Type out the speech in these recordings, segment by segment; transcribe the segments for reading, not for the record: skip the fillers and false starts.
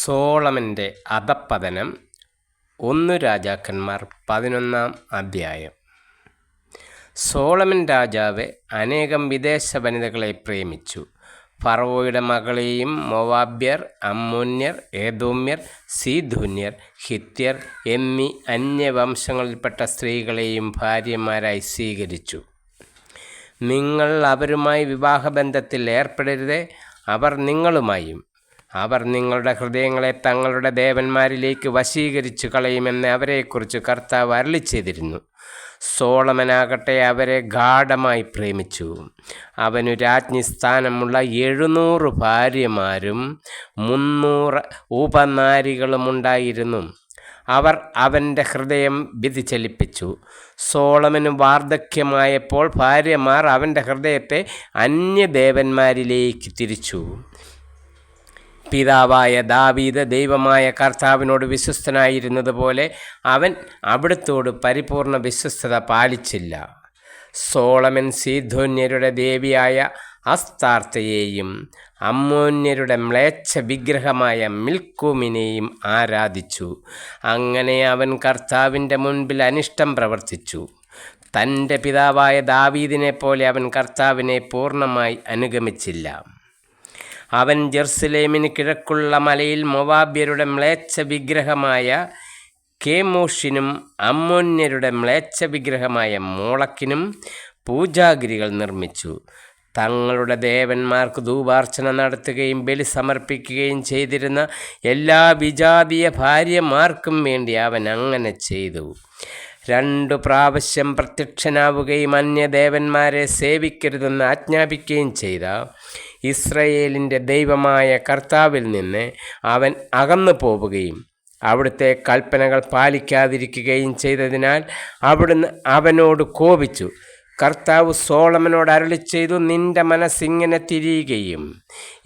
സോളമൻ്റെ അധഃപതനം. 1 രാജാക്കന്മാർ 11-ാം അധ്യായം. സോളമൻ രാജാവ് അനേകം വിദേശ വനിതകളെ പ്രേമിച്ചു. ഫറവോയുടെ മകളെയും മോവാബ്യർ, അമ്മോന്യർ, ഏദോമ്യർ, സീദോന്യർ, ഹിത്യർ എന്നീ അന്യവംശങ്ങളിൽപ്പെട്ട സ്ത്രീകളെയും ഭാര്യമാരായി സ്വീകരിച്ചു. നിങ്ങൾ അവരുമായി വിവാഹബന്ധത്തിൽ ഏർപ്പെടരുത്, അവർ നിങ്ങളുമായും. അവർ നിങ്ങളുടെ ഹൃദയങ്ങളെ തങ്ങളുടെ ദേവന്മാരിലേക്ക് വശീകരിച്ചു കളയുമെന്ന് അവരെക്കുറിച്ച് കർത്താവ് അരുളിച്ചെയ്തിരുന്നു. സോളമനാകട്ടെ അവരെ ഗാഢമായി പ്രേമിച്ചു. അവനു രാജ്ഞി സ്ഥാനമുള്ള 700 ഭാര്യമാരും 300 ഉപനാരികളുമുണ്ടായിരുന്നു. അവർ അവൻ്റെ ഹൃദയം വ്യതിചലിപ്പിച്ചു. സോളമന് വാർദ്ധക്യമായപ്പോൾ ഭാര്യമാർ അവൻ്റെ ഹൃദയത്തെ അന്യദേവന്മാരിലേക്ക് തിരിച്ചു. പിതാവായ ദാവീദ് ദൈവമായ കർത്താവിനോട് വിശ്വസ്തനായിരുന്നതുപോലെ അവൻ അവിടുത്തോട് പരിപൂർണ വിശ്വസ്തത പാലിച്ചില്ല. സോളമൻ സീദോന്യരുടെ ദേവിയായ അസ്താർത്തയെയും അമ്മോന്യരുടെ മ്ലേച്ഛ വിഗ്രഹമായ മിൽക്കോമിനെയും ആരാധിച്ചു. അങ്ങനെ അവൻ കർത്താവിൻ്റെ മുൻപിൽ അനിഷ്ടം പ്രവർത്തിച്ചു. തൻ്റെ പിതാവായ ദാവീദിനെ പോലെ അവൻ കർത്താവിനെ പൂർണ്ണമായി അനുഗമിച്ചില്ല. അവൻ ജെറുസലേമിന് കിഴക്കുള്ള മലയിൽ മോവാബ്യരുടെ മ്ലേച്ഛ വിഗ്രഹമായ കേമോഷിനും അമ്മോന്യരുടെ മ്ലേച്ഛ വിഗ്രഹമായ മോളക്കിനും പൂജാഗിരികൾ നിർമ്മിച്ചു. തങ്ങളുടെ ദേവന്മാർക്ക് ധൂപാർച്ചന നടത്തുകയും ബലി സമർപ്പിക്കുകയും ചെയ്തിരുന്ന എല്ലാ വിജാതീയ ഭാര്യമാർക്കും വേണ്ടി അവൻ അങ്ങനെ ചെയ്തു. 2 പ്രാവശ്യം പ്രത്യക്ഷനാവുകയും അന്യദേവന്മാരെ സേവിക്കരുതെന്ന് ആജ്ഞാപിക്കുകയും ചെയ്ത ഇസ്രയേലിൻ്റെ ദൈവമായ കർത്താവിൽ നിന്ന് അവൻ അകന്നു പോവുകയും അവിടുത്തെ കൽപ്പനകൾ പാലിക്കാതിരിക്കുകയും ചെയ്തതിനാൽ അവിടുന്ന് അവനോട് കോപിച്ചു. കർത്താവ് സോളമനോട് അരുളിച്ചെയ്തു, നിന്റെ മനസ്സിങ്ങനെ തിരിയുകയും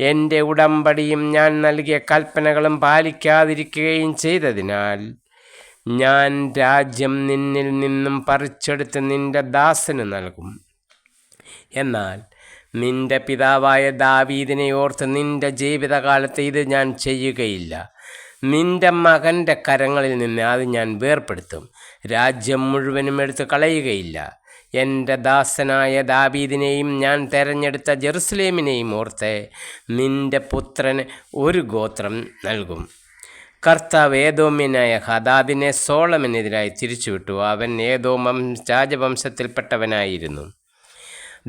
എൻ്റെ ഉടമ്പടിയും ഞാൻ നൽകിയ കൽപ്പനകളും പാലിക്കാതിരിക്കുകയും ചെയ്തതിനാൽ ഞാൻ രാജ്യം നിന്നിൽ നിന്നും പറിച്ചെടുത്ത് നിന്റെ ദാസന് നൽകും. എന്നാൽ നിന്റെ പിതാവായ ദാവീദിനെ ഓർത്ത് നിന്റെ ജീവിതകാലത്ത് ഇത് ഞാൻ ചെയ്യുകയില്ല. നിന്റെ മകൻ്റെ കരങ്ങളിൽ നിന്ന് അത് ഞാൻ വേർപ്പെടുത്തും. രാജ്യം മുഴുവനും എടുത്ത് കളയുകയില്ല. എൻ്റെ ദാസനായ ദാവീദിനെയും ഞാൻ തെരഞ്ഞെടുത്ത ജെറുസലേമിനെയും ഓർത്ത് നിന്റെ പുത്രന് ഒരു ഗോത്രം നൽകും. കർത്താവ് ഏദോമ്യനായ ഹദാദിനെ സോളമനെതിരായി തിരിച്ചുവിട്ടു. അവൻ ഏദോം രാജവംശത്തിൽപ്പെട്ടവനായിരുന്നു.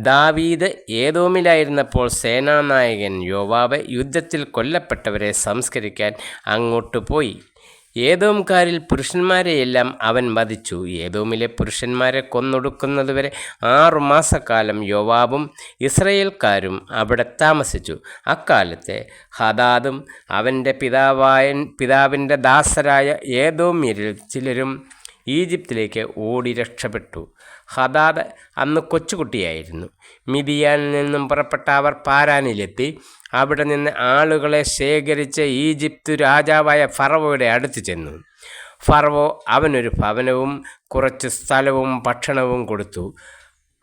ദാവീദ് ഏദോമിലായിരുന്നപ്പോൾ സേനാനായകൻ യോവാബ് യുദ്ധത്തിൽ കൊല്ലപ്പെട്ടവരെ സംസ്കരിക്കാൻ അങ്ങോട്ട് പോയി. ഏദോംകാരിൽ പുരുഷന്മാരെയെല്ലാം അവൻ വധിച്ചു. ഏദോമിലെ പുരുഷന്മാരെ കൊന്നൊടുക്കുന്നതുവരെ 6 മാസക്കാലം യോവാബും ഇസ്രയേൽക്കാരും അവിടെ താമസിച്ചു. അക്കാലത്തെ ഹദാദും അവൻ്റെ പിതാവിൻ്റെ ദാസരായ ഏദോമ്യരിൽ ചിലരും ഈജിപ്തിലേക്ക് ഓടി രക്ഷപ്പെട്ടു. ഹദാദ് അന്ന് കൊച്ചുകുട്ടിയായിരുന്നു. മിദിയാനിൽ നിന്നും പുറപ്പെട്ട അവർ പാരാനിലെത്തി. അവിടെ നിന്ന് ആളുകളെ ശേഖരിച്ച് ഈജിപ്ത് രാജാവായ ഫറവോയുടെ അടുത്ത് ചെന്നു. ഫറവോ അവനൊരു ഭവനവും കുറച്ച് സ്ഥലവും ഭക്ഷണവും കൊടുത്തു.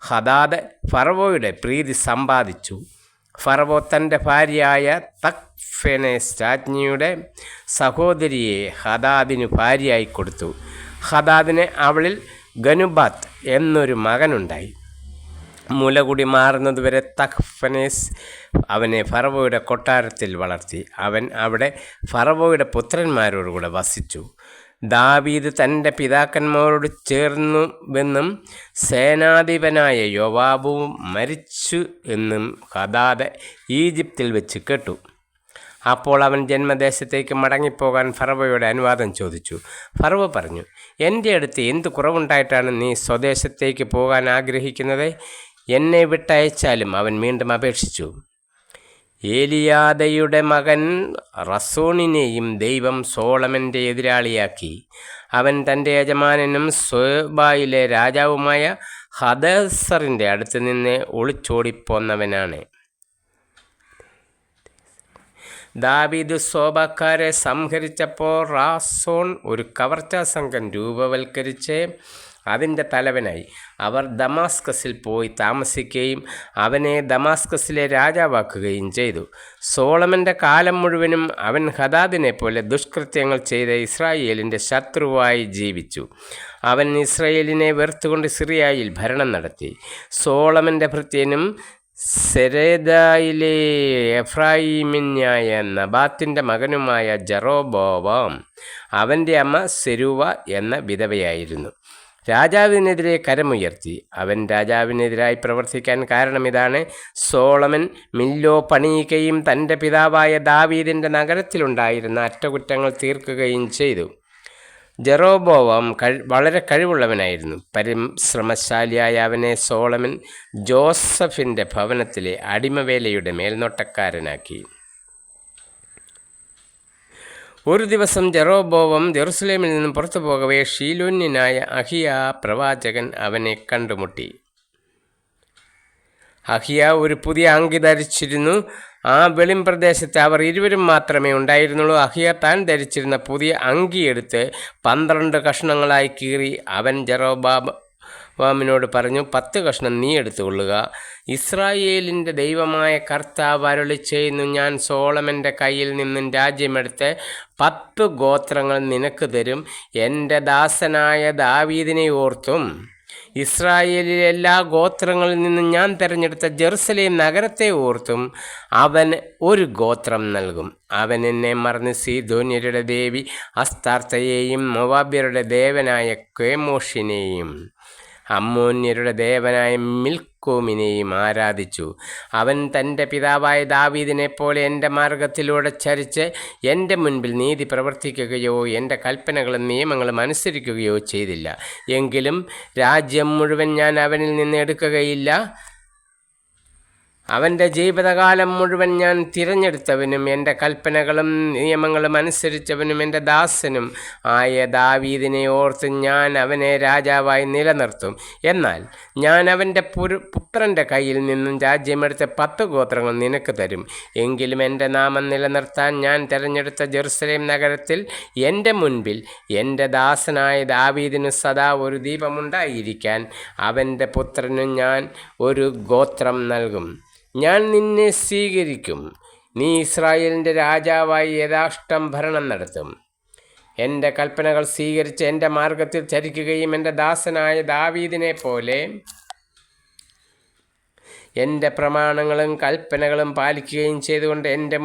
ഹദാദ് ഫറവോയുടെ പ്രീതി സമ്പാദിച്ചു. ഫറവോ തൻ്റെ ഭാര്യയായ തഖ്ഫെനേസ് രാജ്ഞിയുടെ സഹോദരിയെ ഹദാദിന് ഭാര്യയായി കൊടുത്തു. ഹദാദിന് അവളിൽ ഗനുബാത്ത് എന്നൊരു മകനുണ്ടായി. മുലകുടി മാറുന്നതുവരെ തഖ്ഫെനേസ് അവനെ ഫറവോയുടെ കൊട്ടാരത്തിൽ വളർത്തി. അവൻ അവിടെ ഫറവോയുടെ വസിച്ചു. ദാവീദ് തൻ്റെ പിതാക്കന്മാരോട് ചേർന്നുവെന്നും സേനാധിപനായ യോവാബും മരിച്ചു എന്നും ഹദാദ് ഈജിപ്തിൽ വെച്ച് കേട്ടു. അപ്പോൾ അവൻ ജന്മദേശത്തേക്ക് മടങ്ങിപ്പോകാൻ ഫറവോയോട് അനുവാദം ചോദിച്ചു. ഫറവോ പറഞ്ഞു, എൻ്റെ അടുത്ത് എന്ത് കുറവുണ്ടായിട്ടാണ് നീ സ്വദേശത്തേക്ക് പോകാൻ ആഗ്രഹിക്കുന്നത്? എന്നെ വിട്ടയച്ചാലും. അവൻ വീണ്ടും അപേക്ഷിച്ചു. ഏലിയാദയുടെ മകൻ റസോണിനെയും ദൈവം സോളമൻ്റെ എതിരാളിയാക്കി. അവൻ തൻ്റെ യജമാനനും സോബായിലെ രാജാവുമായ ഹദസറിൻ്റെ അടുത്ത് നിന്ന് ഒളിച്ചോടിപ്പോന്നവനാണ്. ദാവീദ് സോബക്കാരെ സംഹരിച്ചപ്പോൾ റാസോൺ ഒരു കവർച്ചാ സംഘം രൂപവൽക്കരിച്ച് അതിൻ്റെ തലവനായി. അവർ ദമാസ്കസിൽ പോയി താമസിക്കുകയും അവനെ ദമാസ്കസിലെ രാജാവാക്കുകയും ചെയ്തു. സോളമൻ്റെ കാലം മുഴുവനും അവൻ ഹദാദിനെ പോലെ ദുഷ്കൃത്യങ്ങൾ ചെയ്ത ഇസ്രായേലിൻ്റെ ശത്രുവായി ജീവിച്ചു. അവൻ ഇസ്രായേലിനെ വെറുത്തുകൊണ്ട് സിറിയയിൽ ഭരണം നടത്തി. സോളമൻ്റെ ഭൃത്യനും സെരേദായിലെ എഫ്രായിമിന്യായ നബാത്തിൻ്റെ മകനുമായ ജെറോബോവാം, അവൻ്റെ അമ്മ സെരൂവ എന്ന വിധവയായിരുന്നു, രാജാവിനെതിരെ കരമുയർത്തി. അവൻ രാജാവിനെതിരായി പ്രവർത്തിക്കാൻ കാരണമിതാണ്: സോളമൻ മില്ലോ പണിയുകയും തൻ്റെ പിതാവായ ദാവീദിൻ്റെ നഗരത്തിലുണ്ടായിരുന്ന അറ്റകുറ്റങ്ങൾ തീർക്കുകയും ചെയ്തു. ജെറോബോവാം വളരെ കഴിവുള്ളവനായിരുന്നു. പരിശ്രമശാലിയായ അവനെ സോളമൻ ജോസഫിൻ്റെ ഭവനത്തിലെ അടിമവേലയുടെ മേൽനോട്ടക്കാരനാക്കി. ഒരു ദിവസം ജെറോബോവാം ജെറുസലേമിൽ നിന്നും പുറത്തു പോകവേ ഷീലോന്യനായ അഹിയ പ്രവാചകൻ അവനെ കണ്ടുമുട്ടി. അഹിയ ഒരു പുതിയ അങ്കി ധരിച്ചിരുന്നു. ആ വെളിം പ്രദേശത്ത് അവർ ഇരുവരും മാത്രമേ ഉണ്ടായിരുന്നുള്ളൂ. അഹിയ താൻ ധരിച്ചിരുന്ന പുതിയ അങ്കിയെടുത്ത് 12 കഷ്ണങ്ങളായി കീറി അവൻ ജെറോബോവാമിനോട് പറഞ്ഞു, 10 കഷ്ണം നീ എടുത്തുകൊള്ളുക. ഇസ്രായേലിൻ്റെ ദൈവമായ കർത്താവ് അരുളി ചെയ്യുന്നു, ഞാൻ സോളമൻ്റെ കയ്യിൽ നിന്നും രാജ്യമെടുത്ത് 10 ഗോത്രങ്ങൾ നിനക്ക് തരും. എൻ്റെ ദാസനായ ദാവീദിനെ ഓർത്തും ഇസ്രായേലിലെ എല്ലാ ഗോത്രങ്ങളിൽ നിന്നും ഞാൻ തിരഞ്ഞെടുത്ത ജെറുസലേം നഗരത്തെ ഓർത്തും അവന് ഒരു ഗോത്രം നൽകും. അവൻ എന്നെ മറന്ന് സീദോന്യരുടെ ദേവി അസ്താർത്തയെയും മൊവാബ്യരുടെ ദേവനായ കേമോഷിനെയും അമ്മോന്യരുടെ ദേവനായ മിൽക്കോമിനെയും ആരാധിച്ചു. അവൻ തൻ്റെ പിതാവായ ദാവീദിനെ പോലെ എൻ്റെ മാർഗത്തിലൂടെ ചരിച്ച് എൻ്റെ മുൻപിൽ നീതി പ്രവർത്തിക്കുകയോ എൻ്റെ കൽപ്പനകളും നിയമങ്ങളും അനുസരിക്കുകയോ ചെയ്തില്ല. എങ്കിലും രാജ്യം മുഴുവൻ ഞാൻ അവനിൽ നിന്ന് എടുക്കുകയില്ല. അവൻ്റെ ജീവിതകാലം മുഴുവൻ ഞാൻ തിരഞ്ഞെടുത്തവനും എൻ്റെ കൽപ്പനകളും നിയമങ്ങളും അനുസരിച്ചവനും എൻ്റെ ദാസനും ആയ ദാവീദിനെ ഓർത്ത് ഞാൻ അവനെ രാജാവായി നിലനിർത്തും. എന്നാൽ ഞാൻ അവൻ്റെ പുത്രൻ്റെ കയ്യിൽ നിന്നും രാജ്യമെടുത്ത് 10 ഗോത്രങ്ങൾ നിനക്ക് തരും. എങ്കിലും എൻ്റെ നാമം നിലനിർത്താൻ ഞാൻ തിരഞ്ഞെടുത്ത ജെറുസലേം നഗരത്തിൽ എൻ്റെ മുൻപിൽ എൻ്റെ ദാസനായ ദാവീദിന് സദാ ഒരു ദീപമുണ്ടായിരിക്കാൻ അവൻ്റെ പുത്രനും ഞാൻ ഒരു ഗോത്രം നൽകും. ഞാൻ നിന്നെ സ്വീകരിക്കും. നീ ഇസ്രായേലിൻ്റെ രാജാവായി യഥാഷ്ടം ഭരണം നടത്തും. എൻ്റെ കൽപ്പനകൾ സ്വീകരിച്ച് എൻ്റെ മാർഗത്തിൽ ചരിക്കുകയും എൻ്റെ ദാസനായ ദാവീദിനെ പോലെ എൻ്റെ പ്രമാണങ്ങളും കൽപ്പനകളും പാലിക്കുകയും ചെയ്തുകൊണ്ട് എൻ്റെ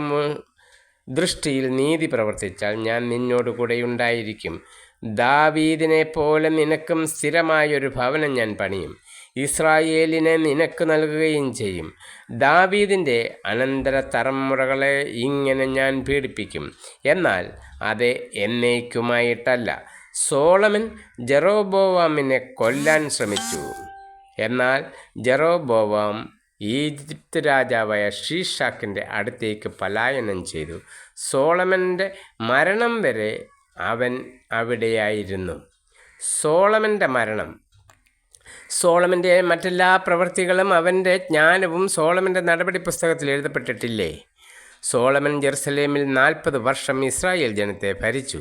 ദൃഷ്ടിയിൽ നീതി പ്രവർത്തിച്ചാൽ ഞാൻ നിന്നോട് കൂടെ ഉണ്ടായിരിക്കും. ദാവീദിനെ പോലെ നിനക്കും സ്ഥിരമായൊരു ഭവനം ഞാൻ പണിയും. ഇസ്രായേലിനെ നിനക്ക് നൽകുകയും ചെയ്യും. ദാവീദിൻ്റെ അനന്തര തലമുറകളെ ഇങ്ങനെ ഞാൻ പീഡിപ്പിക്കും, എന്നാൽ അത് എന്നേക്കുമായിട്ടല്ല. സോളമൻ ജെറോബോവാമിനെ കൊല്ലാൻ ശ്രമിച്ചു. എന്നാൽ ജെറോബോവാം ഈജിപ്ത് രാജാവായ ഷീഷാക്കിൻ്റെ അടുത്തേക്ക് പലായനം ചെയ്തു. സോളമൻ്റെ മരണം വരെ അവൻ അവിടെയായിരുന്നു. സോളമൻ്റെ മറ്റെല്ലാ പ്രവൃത്തികളും അവൻ്റെ ജ്ഞാനവും സോളമൻ്റെ നടപടി പുസ്തകത്തിൽ എഴുതപ്പെട്ടിട്ടില്ലേ? സോളമൻ ജെറുസലേമിൽ 40 വർഷം ഇസ്രായേൽ ജനത്തെ ഭരിച്ചു.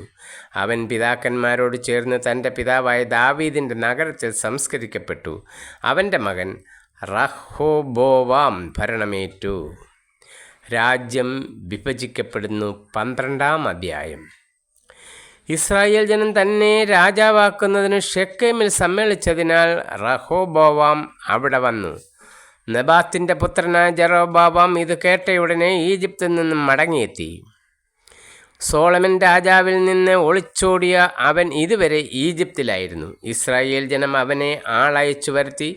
അവൻ പിതാക്കന്മാരോട് ചേർന്ന് തൻ്റെ പിതാവായ ദാവീദിൻ്റെ നഗരത്തിൽ സംസ്കരിക്കപ്പെട്ടു. അവൻ്റെ മകൻ റഹോബോവാം ഭരണമേറ്റു. രാജ്യം വിഭജിക്കപ്പെടുന്നു. 12-ാം അധ്യായം. ഇസ്രായേൽ ജനം തന്നെ രാജാവാക്കുന്നതിന് ഷെക്കേമിൽ സമ്മേളിച്ചതിനാൽ റഹോബോവാം അവിടെ വന്നു. നെബാത്തിൻ്റെ പുത്രനായ ജെറോബോവാം ഇത് കേട്ടയുടനെ ഈജിപ്തിൽ നിന്നും മടങ്ങിയെത്തി. സോളമൻ രാജാവിൽ നിന്ന് ഒളിച്ചോടിയ അവൻ ഇതുവരെ ഈജിപ്തിലായിരുന്നു. ഇസ്രായേൽ ജനം അവനെ ആളയച്ചു വരുത്തി.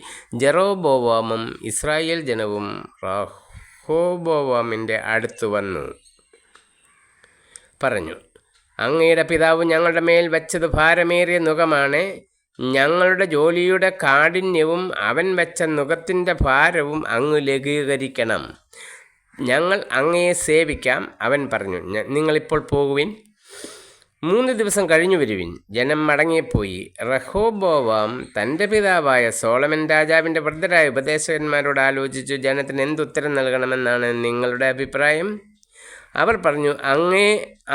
ജെറോബോവാമും ഇസ്രായേൽ ജനവും റഹോബോവാമിൻ്റെ അടുത്ത് വന്നു പറഞ്ഞു, അങ്ങയുടെ പിതാവ് ഞങ്ങളുടെ മേൽ വെച്ചത് ഭാരമേറിയ നുകമാണ്. ഞങ്ങളുടെ ജോലിയുടെ കാഠിന്യവും അവൻ വെച്ച നുകത്തിൻ്റെ ഭാരവും അങ്ങ് ലഘൂകരിക്കണം. ഞങ്ങൾ അങ്ങയെ സേവിക്കാം. അവൻ പറഞ്ഞു, നിങ്ങളിപ്പോൾ പോകുവിൻ, 3 ദിവസം കഴിഞ്ഞു വരുവിൻ. ജനം മടങ്ങിപ്പോയി. റഹോബോവാം തൻ്റെ പിതാവായ സോളമൻ രാജാവിൻ്റെ വൃദ്ധരായ ഉപദേശകന്മാരോട് ആലോചിച്ചു, ജനത്തിന് എന്തുത്തരം നൽകണമെന്നാണ് നിങ്ങളുടെ അഭിപ്രായം? അവർ പറഞ്ഞു, അങ്ങേ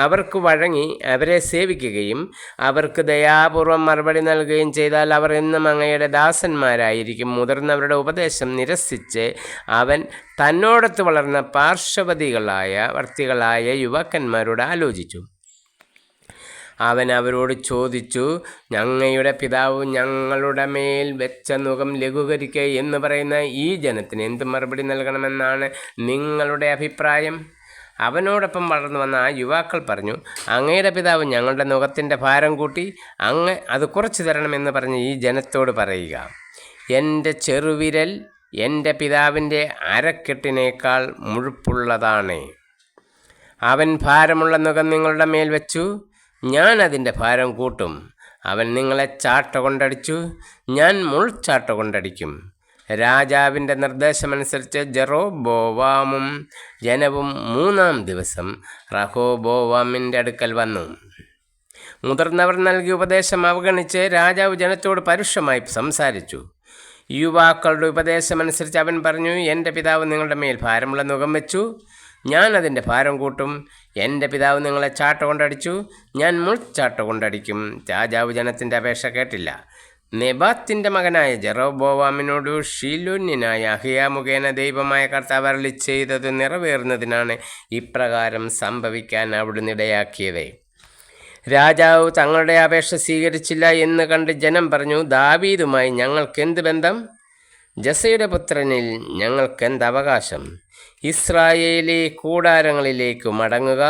അവർക്ക് വഴങ്ങി അവരെ സേവിക്കുകയും അവർക്ക് ദയാപൂർവം മറുപടി നൽകുകയും ചെയ്താൽ അവർ എന്നും അങ്ങയുടെ ദാസന്മാരായിരിക്കും. മുതിർന്നവരുടെ ഉപദേശം നിരസിച്ച് അവൻ തന്നോടൊത്ത് വളർന്ന വർത്തികളായ യുവാക്കന്മാരോട് ആലോചിച്ചു. അവൻ അവരോട് ചോദിച്ചു, ഞങ്ങളുടെ പിതാവ് ഞങ്ങളുടെ മേൽ വെച്ച നുകം ലഘൂകരിക്കുക എന്ന് പറയുന്ന ഈ ജനത്തിന് എന്ത് മറുപടി നൽകണമെന്നാണ് നിങ്ങളുടെ അഭിപ്രായം? അവനോടൊപ്പം വളർന്നു വന്ന ആ യുവാക്കൾ പറഞ്ഞു, അങ്ങയുടെ പിതാവ് ഞങ്ങളുടെ നുകത്തിൻ്റെ ഭാരം കൂട്ടി അങ്ങ് അത് കുറച്ച് തരണമെന്ന് പറഞ്ഞ് ഈ ജനത്തോട് പറയുക. എൻ്റെ ചെറുവിരൽ എൻ്റെ പിതാവിൻ്റെ അരക്കെട്ടിനേക്കാൾ മുഴുപ്പുള്ളതാണ്. അവൻ ഭാരമുള്ള നുകം നിങ്ങളുടെ മേൽ വെച്ചു, ഞാൻ അതിൻ്റെ ഭാരം കൂട്ടും. അവൻ നിങ്ങളെ ചാട്ട കൊണ്ടടിച്ചു, ഞാൻ മുൾച്ചാട്ട കൊണ്ടടിക്കും. രാജാവിൻ്റെ നിർദ്ദേശമനുസരിച്ച് ജെറോബോവാമും ജനവും 3-ാം ദിവസം റഹോബോവാമിൻ്റെ അടുക്കൽ വന്നു. മുതിർന്നവർ നൽകിയ ഉപദേശം അവഗണിച്ച് രാജാവ് ജനത്തോട് പരുഷമായി സംസാരിച്ചു. യുവാക്കളുടെ ഉപദേശമനുസരിച്ച് അവൻ പറഞ്ഞു, എൻ്റെ പിതാവ് നിങ്ങളുടെ മേൽ ഭാരമുള്ള നുകം വെച്ചു, ഞാൻ അതിൻ്റെ ഭാരം കൂട്ടും. എൻ്റെ പിതാവ് നിങ്ങളെ ചാട്ട കൊണ്ടടിച്ചു, ഞാൻ മുൾച്ചാട്ട കൊണ്ടടിക്കും. രാജാവ് ജനത്തിൻ്റെ അപേക്ഷ കേട്ടില്ല. നെബാത്തിൻ്റെ മകനായ ജെറോബോവാമിനോട് ഷീലോന്യനായ അഹിയ മുഖേന ദൈവമായ കർത്താവ് അരുളി ചെയ്തത് നിറവേറുന്നതിനാണ് ഇപ്രകാരം സംഭവിക്കാൻ അവിടുന്ന് ഇടയാക്കിയത്. രാജാവ് തങ്ങളുടെ അപേക്ഷ സ്വീകരിച്ചില്ല എന്ന് കണ്ട് ജനം പറഞ്ഞു, ദാവീദുമായി ഞങ്ങൾക്കെന്ത് ബന്ധം? ജസയുടെ പുത്രനിൽ ഞങ്ങൾക്കെന്ത് അവകാശം? ഇസ്രായേലി കൂടാരങ്ങളിലേക്ക് മടങ്ങുക.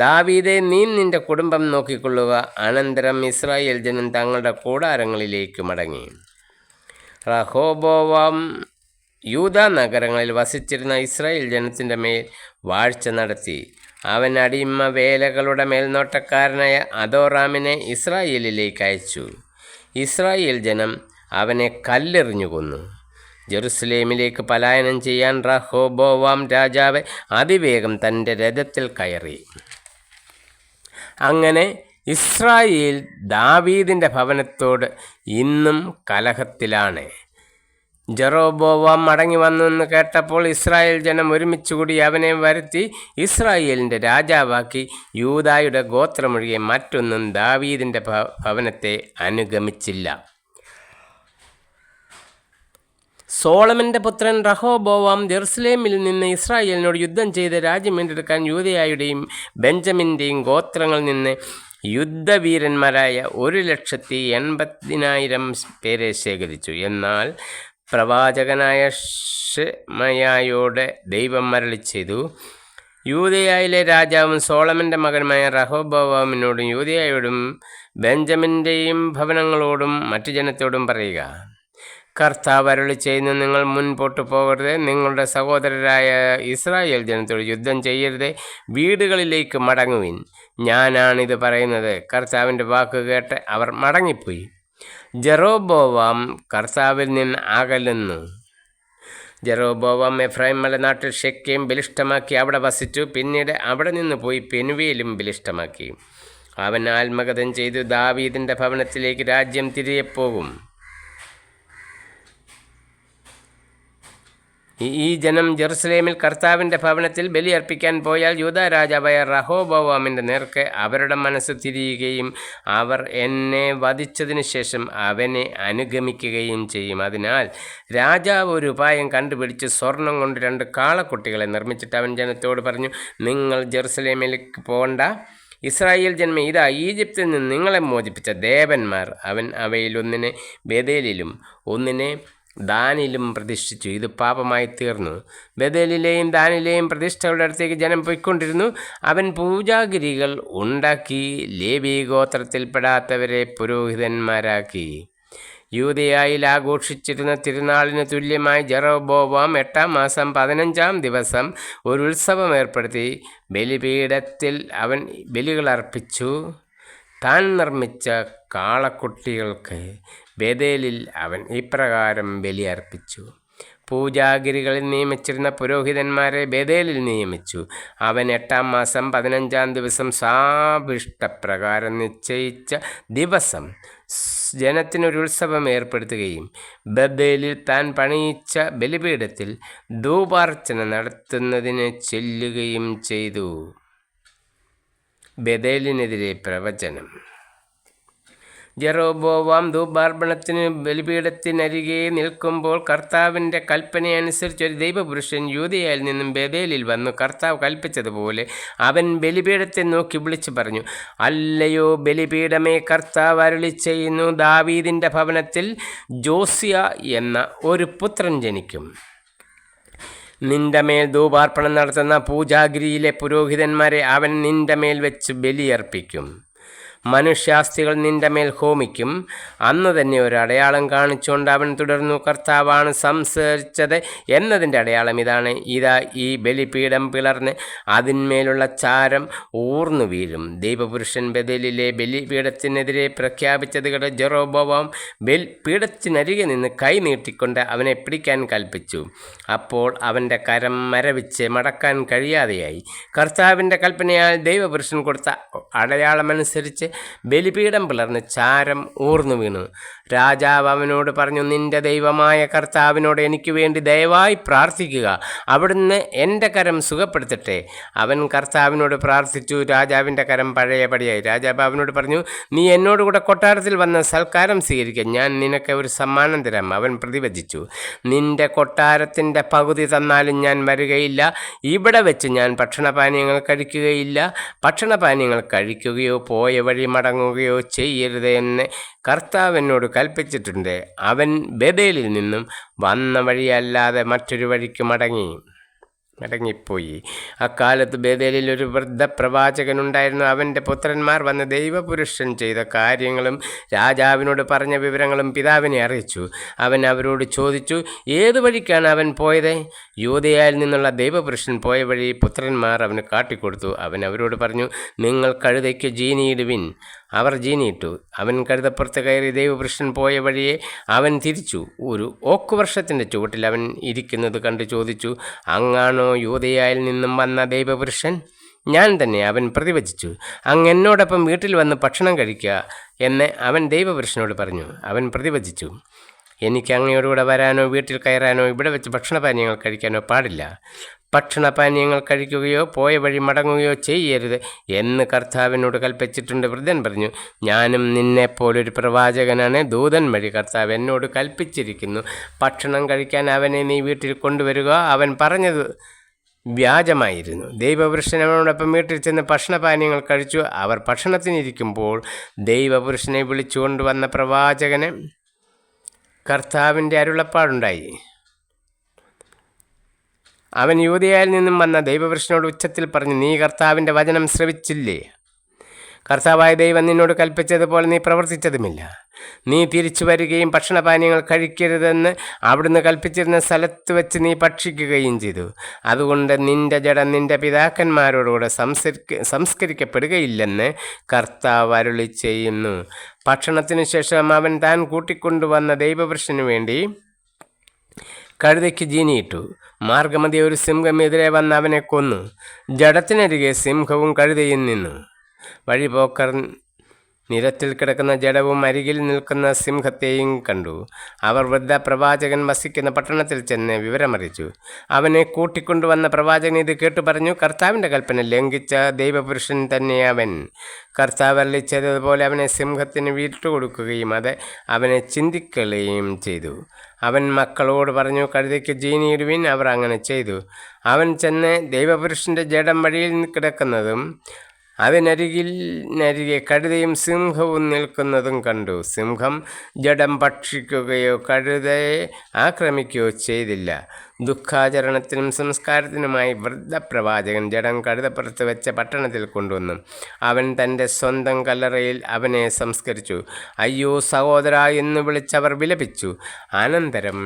ദാവീദെ, നീ നിൻ്റെ കുടുംബം നോക്കിക്കൊള്ളുക. അനന്തരം ഇസ്രായേൽ ജനം തങ്ങളുടെ കൂടാരങ്ങളിലേക്ക് മടങ്ങി. റഹോബോവാം യൂദാ നഗരങ്ങളിൽ വസിച്ചിരുന്ന ഇസ്രായേൽ ജനത്തിൻ്റെ മേൽ വാഴ്ച നടത്തി. അവൻ അടിമ വേലകളുടെ മേൽനോട്ടക്കാരനായ അദോറാമിനെ ഇസ്രായേലിലേക്ക് അയച്ചു. ഇസ്രായേൽ ജനം അവനെ കല്ലെറിഞ്ഞു കൊന്നു. ജെറുസലേമിലേക്ക് പലായനം ചെയ്യാൻ റഹോബോവാം രാജാവ് അതിവേഗം തൻ്റെ രഥത്തിൽ കയറി. അങ്ങനെ ഇസ്രായേൽ ദാവീദിൻ്റെ ഭവനത്തോട് ഇന്നും കലഹത്തിലാണ്. ജെറോബോവാം മടങ്ങി വന്നു എന്ന് കേട്ടപ്പോൾ ഇസ്രായേൽ ജനം ഒരുമിച്ചുകൂടി അവനെ വരുത്തി ഇസ്രായേലിൻ്റെ രാജാവാക്കി. യൂദായുടെ ഗോത്രമൊഴികെ മറ്റൊന്നും ദാവീദിൻ്റെ ഭവനത്തെ അനുഗമിച്ചില്ല. സോളമൻ്റെ പുത്രൻ റഹോബോവാം ജെറുസലേമിൽ നിന്ന് ഇസ്രായേലിനോട് യുദ്ധം ചെയ്ത് രാജ്യം വീണ്ടെടുക്കാൻ യൂദയായുടെയും ബെഞ്ചമിൻ്റെയും ഗോത്രങ്ങളിൽ നിന്ന് യുദ്ധവീരന്മാരായ 1,80,000 പേരെ ശേഖരിച്ചു. എന്നാൽ പ്രവാചകനായ ശെമയായോട് ദൈവം അരുളി ചെയ്തു, യൂദയായിലെ രാജാവും സോളമൻ്റെ മകനുമായ റഹോബോവാമിനോടും യൂദയായോടും ബെഞ്ചമിൻ്റെയും ഭവനങ്ങളോടും മറ്റു ജനത്തോടും പറയുക, കർത്താവ് അരുളി ചെയ്യുന്നു, നിങ്ങൾ മുൻപോട്ട് പോകരുത്. നിങ്ങളുടെ സഹോദരരായ ഇസ്രായേൽ ജനത്തോട് യുദ്ധം ചെയ്യരുത്. വീടുകളിലേക്ക് മടങ്ങുവിൻ. ഞാനാണിത് പറയുന്നത്. കർത്താവിൻ്റെ വാക്ക് കേട്ട് അവർ മടങ്ങിപ്പോയി. ജെറോബോവാം കർത്താവിൽ നിന്ന് അകലുന്നു. ജെറോബോവാം എഫ്രൈം മലനാട്ടിൽ ഷെക്കേം ബലിഷ്ഠമാക്കി അവിടെ വസിച്ചു. പിന്നീട് അവിടെ നിന്ന് പോയി പെനുവേലും ബലിഷ്ഠമാക്കി. അവൻ ആത്മകഥം ചെയ്തു, ദാവീദിൻ്റെ ഭവനത്തിലേക്ക് രാജ്യം തിരികെ പോകും. ഈ ജനം ജെറുസലേമിൽ കർത്താവിൻ്റെ ഭവനത്തിൽ ബലിയർപ്പിക്കാൻ പോയാൽ യൂദാ രാജാവായ റഹോബോവാമിൻ്റെ നേർക്ക് അവരുടെ മനസ്സ് തിരിയുകയും അവർ എന്നെ വധിച്ചതിന് ശേഷം അവനെ അനുഗമിക്കുകയും ചെയ്യും. അതിനാൽ രാജാവ് ഒരു ഉപായം കണ്ടുപിടിച്ച് സ്വർണം കൊണ്ട് 2 കാളക്കുട്ടികളെ നിർമ്മിച്ചിട്ട് അവൻ ജനത്തോട് പറഞ്ഞു, നിങ്ങൾ ജെറുസലേമിലേക്ക് പോകണ്ട. ഇസ്രായേൽ ജന്മ ഇതാ ഈജിപ്തിൽ നിന്ന് നിങ്ങളെ മോചിപ്പിച്ച ദേവന്മാർ. അവൻ അവയിൽ ഒന്നിനെ ബേതേലിലും ഒന്നിനെ ദാനിലും പ്രതിഷ്ഠിച്ചു. ഇത് പാപമായി തീർന്നു. ബേതേലിലെയും ദാനിലെയും പ്രതിഷ്ഠകളുടെ അടുത്തേക്ക് ജനം പോയിക്കൊണ്ടിരുന്നു. അവൻ പൂജാഗിരികൾ ഉണ്ടാക്കി ലേവി ഗോത്രത്തിൽപ്പെടാത്തവരെ പുരോഹിതന്മാരാക്കി. യൂദയായിൽ ആഘോഷിച്ചിരുന്ന തിരുനാളിന് തുല്യമായി ജെറോബോവാം 8-ാം മാസം 15-ാം ദിവസം ഒരു ഉത്സവം ഏർപ്പെടുത്തി. ബലിപീഠത്തിൽ അവൻ ബലികളർപ്പിച്ചു. താൻ നിർമ്മിച്ച കാളക്കുട്ടികൾക്ക് ബേതേലിൽ അവൻ ഇപ്രകാരം ബലിയർപ്പിച്ചു. പൂജാഗിരികളിൽ നിയമിച്ചിരുന്ന പുരോഹിതന്മാരെ ബേതേലിൽ നിയമിച്ചു. അവൻ 8-ാം മാസം 15-ാം ദിവസം സാഭിഷ്ടപ്രകാരം നിശ്ചയിച്ച ദിവസം ജനത്തിനൊരു ഉത്സവം ഏർപ്പെടുത്തുകയും ബഥേലിൽ താൻ പണിയിച്ച ബലിപീഠത്തിൽ ധൂപാർച്ചന നടത്തുന്നതിന് ചെല്ലുകയും ചെയ്തു. ബഥേലിനെതിരെ പ്രവചനം. ജെറോബോവാം ധൂപാർപ്പണത്തിന് ബലിപീഠത്തിനരികെ നിൽക്കുമ്പോൾ കർത്താവിൻ്റെ കൽപ്പനയനുസരിച്ച് ഒരു ദൈവപുരുഷൻ യൂദയായിൽ നിന്നും ബഥേലിൽ വന്നു. കർത്താവ് കൽപ്പിച്ചതുപോലെ അവൻ ബലിപീഠത്തെ നോക്കി വിളിച്ചു പറഞ്ഞു, അല്ലയോ ബലിപീഠമേ, കർത്താവ് അരുളി ചെയ്യുന്നു, ദാവീദിൻ്റെ ഭവനത്തിൽ ജോസിയ എന്ന ഒരു പുത്രൻ ജനിക്കും. നിന്റെ മേൽ ധൂപാർപ്പണം നടത്തുന്ന പൂജാഗിരിയിലെ പുരോഹിതന്മാരെ അവൻ നിന്റെ മേൽ വെച്ച് ബലിയർപ്പിക്കും. മനുഷ്യാസ്ഥികൾ നിന്റെ മേൽ ഹോമിക്കും. അന്ന് തന്നെ ഒരു അടയാളം കാണിച്ചുകൊണ്ട് അവൻ തുടർന്നു, കർത്താവാണ് സംസാരിച്ചത് എന്നതിൻ്റെ അടയാളം ഇതാണ്. ഇതാ ഈ ബലിപീഠം പിളർന്ന് അതിന്മേലുള്ള ചാരം ഊർന്നു വീഴും. ദൈവപുരുഷൻ ബഥേലിലെ ബലിപീഠത്തിനെതിരെ പ്രഖ്യാപിച്ചത് കേട്ട് ജെറോബോവാം പീഠത്തിനരികെ നിന്ന് കൈ നീട്ടിക്കൊണ്ട് അവനെ പിടിക്കാൻ കൽപ്പിച്ചു. അപ്പോൾ അവൻ്റെ കരം മരവിച്ച് മടക്കാൻ കഴിയാതെയായി. കർത്താവിൻ്റെ കൽപ്പനയാൽ ദൈവപുരുഷൻ കൊടുത്ത അടയാളമനുസരിച്ച് ബലിപീഠം പിളർന്ന് ചാരം ഊർന്നു വീണു. രാജാവ് അവനോട് പറഞ്ഞു, നിന്റെ ദൈവമായ കർത്താവിനോട് എനിക്ക് വേണ്ടി ദയവായി പ്രാർത്ഥിക്കുക, അവിടുന്ന് എൻ്റെ കരം സുഖപ്പെടുത്തട്ടെ. അവൻ കർത്താവിനോട് പ്രാർത്ഥിച്ചു. രാജാവിൻ്റെ കരം പഴയപടിയായി. രാജാവ് അവനോട് പറഞ്ഞു, നീ എന്നോടുകൂടെ കൊട്ടാരത്തിൽ വന്ന് സൽക്കാരം സ്വീകരിക്കുക, ഞാൻ നിനക്ക് ഒരു സമ്മാനം തരാം. അവൻ പ്രതിവചിച്ചു, നിന്റെ കൊട്ടാരത്തിൻ്റെ പകുതി തന്നാലും ഞാൻ വരികയില്ല. ഇവിടെ വെച്ച് ഞാൻ ഭക്ഷണപാനീയങ്ങൾ കഴിക്കുകയില്ല. ഭക്ഷണപാനീയങ്ങൾ കഴിക്കുകയോ പോയ വഴി മടങ്ങുകയോ ചെയ്യരുത് എന്ന് കർത്താവ് എന്നോട് കൽപ്പിച്ചിട്ടുണ്ട്. അവൻ ബഥേലിൽ നിന്നും വന്ന വഴിയല്ലാതെ മറ്റൊരു വഴിക്ക് മടങ്ങിപ്പോയി. അക്കാലത്ത് ബഥേലിൽ ഒരു വൃദ്ധ പ്രവാചകനുണ്ടായിരുന്നു. അവൻ്റെ പുത്രന്മാർ വന്ന് ദൈവപുരുഷൻ ചെയ്ത കാര്യങ്ങളും രാജാവിനോട് പറഞ്ഞ വിവരങ്ങളും പിതാവിനെ അറിയിച്ചു. അവൻ അവരോട് ചോദിച്ചു, ഏതു വഴിക്കാണ് അവൻ പോയത്? യൂദയായിൽ നിന്നുള്ള ദൈവപുരുഷൻ പോയ വഴി പുത്രന്മാർ അവന് കാട്ടിക്കൊടുത്തു. അവൻ അവരോട് പറഞ്ഞു, നിങ്ങൾ കഴുതയ്ക്ക് ജീനിയിടുവിൻ. അവർ ജീനിയിട്ടു. അവൻ കഴുതപ്പുറത്ത് കയറി ദൈവപുരുഷൻ പോയ വഴിയെ അവൻ തിരിച്ചു. ഒരു ഓക്കുവർഷത്തിൻ്റെ ചുവട്ടിൽ അവൻ ഇരിക്കുന്നത് കണ്ട് ചോദിച്ചു, അങ്ങാണോ യൂദയായിൽ നിന്നും വന്ന ദൈവപുരുഷൻ? ഞാൻ തന്നെ. അവൻ പ്രതിവചിച്ചു, അങ്ങ് എന്നോടൊപ്പം വീട്ടിൽ വന്ന് ഭക്ഷണം കഴിക്കുക എന്ന് അവൻ ദൈവപുരുഷനോട് പറഞ്ഞു. അവൻ പ്രതിവചിച്ചു, എനിക്ക് അങ്ങയോടുകൂടെ വരാനോ വീട്ടിൽ കയറാനോ ഇവിടെ വെച്ച് ഭക്ഷണപാനീയങ്ങൾ കഴിക്കാനോ പാടില്ല. ഭക്ഷണപാനീയങ്ങൾ കഴിക്കുകയോ പോയ വഴി മടങ്ങുകയോ ചെയ്യരുത് എന്ന് കർത്താവിനോട് കൽപ്പിച്ചിട്ടുണ്ട്. വൃദ്ധൻ പറഞ്ഞു, ഞാനും നിന്നെപ്പോലൊരു പ്രവാചകനാണ്. ദൂതൻ വഴി കർത്താവ് എന്നോട് കൽപ്പിച്ചിരിക്കുന്നു, ഭക്ഷണം കഴിക്കാൻ അവനെ നീ വീട്ടിൽ കൊണ്ടുവരിക. അവൻ പറഞ്ഞത് വ്യാജമായിരുന്നു. ദൈവപുരുഷൻ അവനോടൊപ്പം വീട്ടിൽ ചെന്ന് ഭക്ഷണപാനീയങ്ങൾ കഴിച്ചു. അവർ ഭക്ഷണത്തിനിരിക്കുമ്പോൾ ദൈവപുരുഷനെ വിളിച്ചുകൊണ്ടുവന്ന പ്രവാചകന് കർത്താവിൻ്റെ അരുളപ്പാടുണ്ടായി. അവൻ യൂദയായിൽ നിന്നും വന്ന ദൈവപുരുഷനോട് ഉച്ചത്തിൽ പറഞ്ഞു, നീ കർത്താവിൻ്റെ വചനം ശ്രവിച്ചില്ലേ? കർത്താവായ ദൈവം നിന്നോട് കൽപ്പിച്ചതുപോലെ നീ പ്രവർത്തിച്ചതുമില്ല. നീ തിരിച്ചു വരികയും ഭക്ഷണപാനീയങ്ങൾ കഴിക്കരുതെന്ന് അവിടുന്ന് കൽപ്പിച്ചിരുന്ന സ്ഥലത്ത് വെച്ച് നീ ഭക്ഷിക്കുകയും ചെയ്തു. അതുകൊണ്ട് നിന്റെ ജഡം നിന്റെ പിതാക്കന്മാരോടുകൂടെ സംസ്കരിക്കപ്പെടുകയില്ലെന്ന് കർത്താവ് അരുളി ചെയ്യുന്നു. ഭക്ഷണത്തിനു ശേഷം അവൻ താൻ കൂട്ടിക്കൊണ്ടുവന്ന ദൈവപുരുഷനു വേണ്ടി കഴുതയ്ക്ക് ജീനിയിട്ടു. മാർഗമധ്യേ ഒരു സിംഹം എതിരെ വന്ന് അവനെ കൊന്നു. ജഡത്തിനരികെ സിംഹവും കഴുതയും നിന്നു. വഴിപോക്കർ നിരത്തിൽ കിടക്കുന്ന ജഡവും അരികിൽ നിൽക്കുന്ന സിംഹത്തെയും കണ്ടു. അവർ വൃദ്ധ പ്രവാചകൻ വസിക്കുന്ന പട്ടണത്തിൽ ചെന്ന് വിവരമറിയിച്ചു. അവനെ കൂട്ടിക്കൊണ്ടുവന്ന പ്രവാചകൻ ഇത് കേട്ടു പറഞ്ഞു, കർത്താവിൻ്റെ കൽപ്പന ലംഘിച്ച ദൈവപുരുഷൻ തന്നെ അവൻ. കർത്താവ് അരുളിച്ചതുപോലെ അവനെ സിംഹത്തിന് വിട്ടുകൊടുക്കുകയും അത് അവനെ ചിന്തിക്കുകയും ചെയ്തു. അവൻ മക്കളോട് പറഞ്ഞു, കഴുതയ്ക്ക് ജീനിയിടുവിൻ. അവർ അങ്ങനെ ചെയ്തു. അവൻ ചെന്ന് ദൈവപുരുഷൻ്റെ ജഡം വഴിയിൽ കിടക്കുന്നതും അതിനരികെ കഴുതയും സിംഹവും നിൽക്കുന്നതും കണ്ടു. സിംഹം ജഡം ഭക്ഷിക്കുകയോ കഴുതയെ ആക്രമിക്കുകയോ ചെയ്തില്ല. ദുഃഖാചരണത്തിനും സംസ്കാരത്തിനുമായി വൃദ്ധപ്രവാചകൻ ജഡം കഴുതപ്പുറത്ത് വെച്ച പട്ടണത്തിൽ കൊണ്ടുവന്നു. അവൻ തൻ്റെ സ്വന്തം കല്ലറയിൽ അവനെ സംസ്കരിച്ചു. അയ്യോ സഹോദര എന്ന് വിളിച്ചവർ വിലപിച്ചു. അനന്തരം